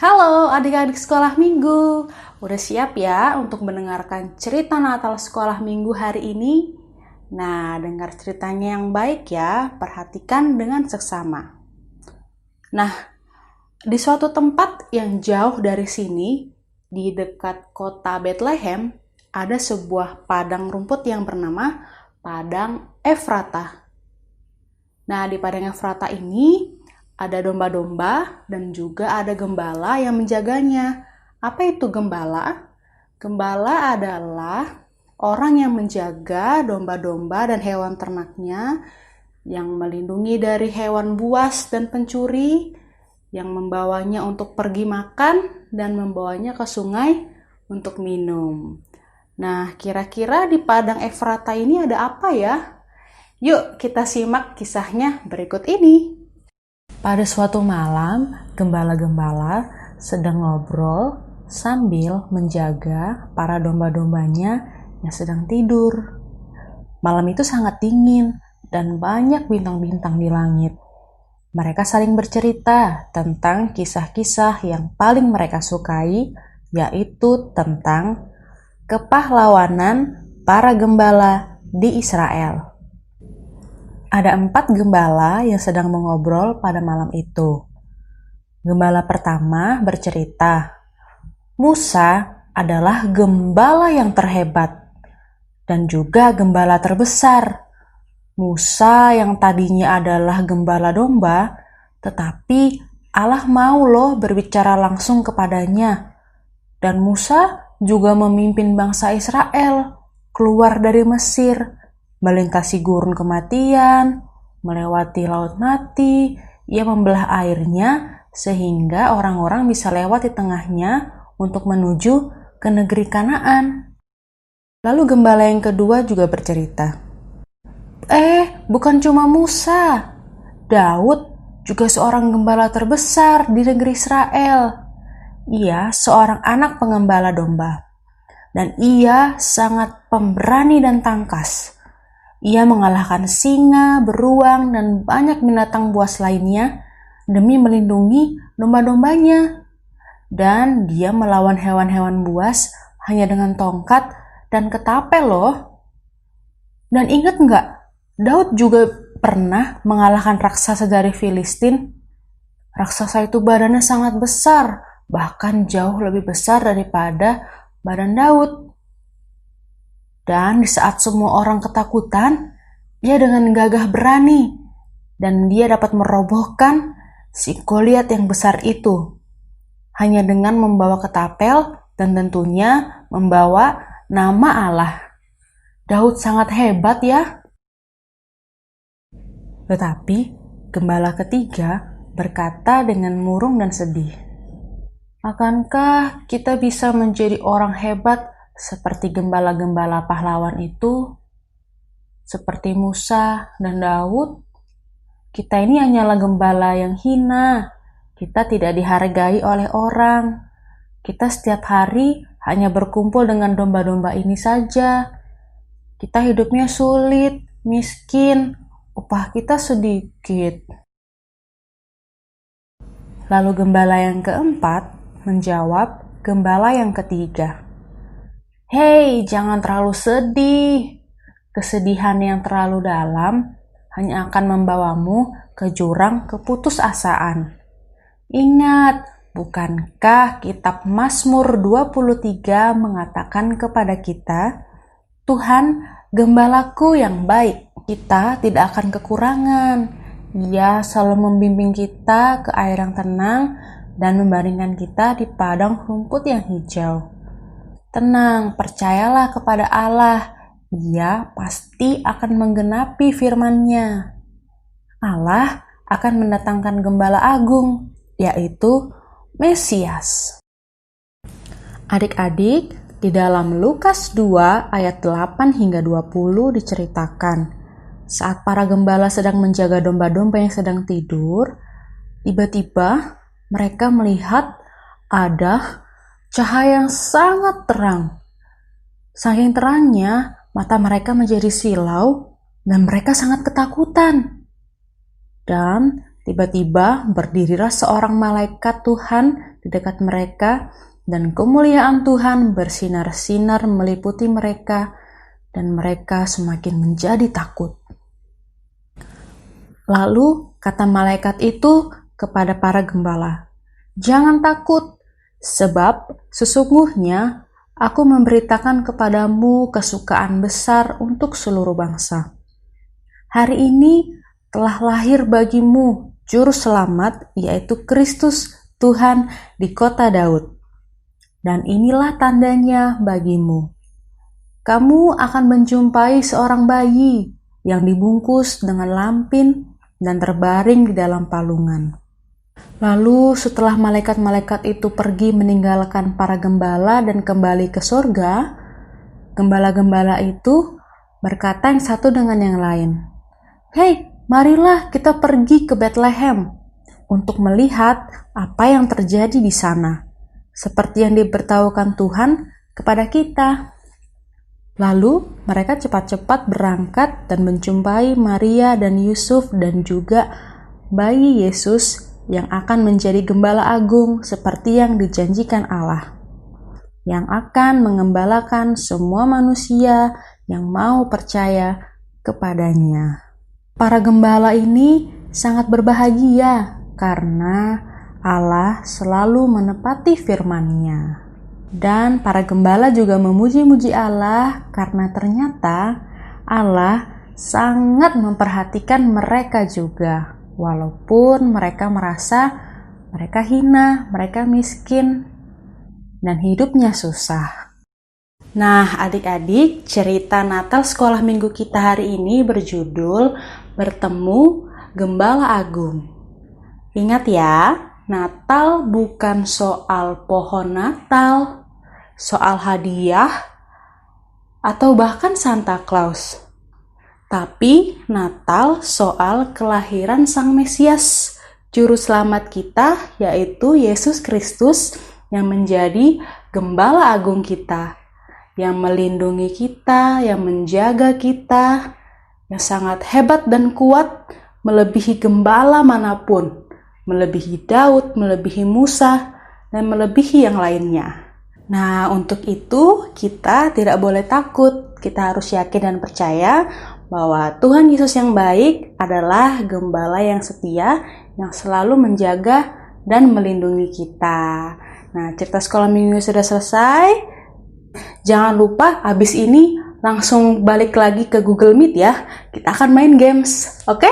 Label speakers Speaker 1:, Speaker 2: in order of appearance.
Speaker 1: Halo adik-adik sekolah minggu, udah siap ya untuk mendengarkan cerita Natal sekolah minggu hari ini? Nah, dengar ceritanya yang baik ya, perhatikan dengan seksama. Nah, di suatu tempat yang jauh dari sini, di dekat kota Bethlehem, ada sebuah padang rumput yang bernama Padang Efrata. Nah, di Padang Efrata ini ada domba-domba dan juga ada gembala yang menjaganya. Apa itu gembala? Gembala adalah orang yang menjaga domba-domba dan hewan ternaknya, yang melindungi dari hewan buas dan pencuri, yang membawanya untuk pergi makan dan membawanya ke sungai untuk minum. Nah, kira-kira di Padang Efrata ini ada apa ya? Yuk kita simak kisahnya berikut ini. Pada suatu malam, gembala-gembala sedang ngobrol sambil menjaga para domba-dombanya yang sedang tidur. Malam itu sangat dingin dan banyak bintang-bintang di langit. Mereka saling bercerita tentang kisah-kisah yang paling mereka sukai, yaitu tentang kepahlawanan para gembala di Israel. Ada 4 gembala yang sedang mengobrol pada malam itu. Gembala pertama bercerita, Musa adalah gembala yang terhebat dan juga gembala terbesar. Musa yang tadinya adalah gembala domba, tetapi Allah mau loh berbicara langsung kepadanya. Dan Musa juga memimpin bangsa Israel keluar dari Mesir, melintasi gurun kematian, melewati laut mati. Ia membelah airnya sehingga orang-orang bisa lewat di tengahnya untuk menuju ke negeri Kanaan. Lalu gembala yang kedua juga bercerita, bukan cuma Musa, Daud juga seorang gembala terbesar di negeri Israel. Ia seorang anak pengembala domba, dan ia sangat pemberani dan tangkas. Ia mengalahkan singa, beruang, dan banyak binatang buas lainnya demi melindungi domba-dombanya. Dan dia melawan hewan-hewan buas hanya dengan tongkat dan ketapel loh. Dan ingat nggak, Daud juga pernah mengalahkan raksasa dari Filistin. Raksasa itu badannya sangat besar, bahkan jauh lebih besar daripada badan Daud. Dan di saat semua orang ketakutan, dia dengan gagah berani dan dia dapat merobohkan si Goliat yang besar itu hanya dengan membawa ketapel dan tentunya membawa nama Allah. Daud sangat hebat ya. Tetapi gembala ketiga berkata dengan murung dan sedih, akankah kita bisa menjadi orang hebat seperti gembala-gembala pahlawan itu, seperti Musa dan Daud? Kita ini hanyalah gembala yang hina. Kita tidak dihargai oleh orang. Kita setiap hari hanya berkumpul dengan domba-domba ini saja. Kita hidupnya sulit, miskin, upah kita sedikit. Lalu gembala yang keempat menjawab gembala yang ketiga, hei, jangan terlalu sedih. Kesedihan yang terlalu dalam hanya akan membawamu ke jurang keputusasaan. Ingat, bukankah kitab Mazmur 23 mengatakan kepada kita, Tuhan gembalaku yang baik, kita tidak akan kekurangan. Ia selalu membimbing kita ke air yang tenang dan membaringkan kita di padang rumput yang hijau. Tenang, percayalah kepada Allah. Ia pasti akan menggenapi firman-Nya. Allah akan mendatangkan gembala agung, yaitu Mesias. Adik-adik, di dalam Lukas 2 ayat 8 hingga 20 diceritakan, saat para gembala sedang menjaga domba-domba yang sedang tidur, tiba-tiba mereka melihat ada cahaya yang sangat terang. Saking terangnya, mata mereka menjadi silau dan mereka sangat ketakutan. Dan Tiba-tiba berdirilah seorang malaikat Tuhan di dekat mereka, dan kemuliaan Tuhan bersinar-sinar meliputi mereka, dan mereka semakin menjadi takut. Lalu kata malaikat itu kepada para gembala, "Jangan takut, sebab sesungguhnya aku memberitakan kepadamu kesukaan besar untuk seluruh bangsa. Hari ini telah lahir bagimu Juru Selamat, yaitu Kristus Tuhan di kota Daud. Dan inilah tandanya bagimu. Kamu akan menjumpai seorang bayi yang dibungkus dengan lampin dan terbaring di dalam palungan." Lalu setelah malaikat-malaikat itu pergi meninggalkan para gembala dan kembali ke surga, gembala-gembala itu berkata yang satu dengan yang lain, "Hei, marilah kita pergi ke Bethlehem untuk melihat apa yang terjadi di sana, seperti yang diberitahukan Tuhan kepada kita." Lalu mereka cepat-cepat berangkat dan menjumpai Maria dan Yusuf dan juga bayi Yesus yang akan menjadi gembala agung seperti yang dijanjikan Allah, yang akan mengembalakan semua manusia yang mau percaya kepadanya. Para gembala ini sangat berbahagia karena Allah selalu menepati firman-Nya. Dan para gembala juga memuji-muji Allah karena ternyata Allah sangat memperhatikan mereka juga. Walaupun mereka merasa mereka hina, mereka miskin, dan hidupnya susah. Nah, adik-adik, cerita Natal sekolah minggu kita hari ini berjudul Bertemu Gembala Agung. Ingat ya, Natal bukan soal pohon Natal, soal hadiah, atau bahkan Santa Claus. Tapi Natal soal kelahiran Sang Mesias, Juru Selamat kita, yaitu Yesus Kristus yang menjadi Gembala Agung kita, yang melindungi kita, yang menjaga kita, yang sangat hebat dan kuat, melebihi gembala manapun, melebihi Daud, melebihi Musa, dan melebihi yang lainnya. Nah, untuk itu kita tidak boleh takut, kita harus yakin dan percaya bahwa Tuhan Yesus yang baik adalah gembala yang setia, yang selalu menjaga dan melindungi kita. Nah, cerita sekolah minggu sudah selesai. Jangan lupa habis ini langsung balik lagi ke Google Meet ya. Kita akan main games, oke?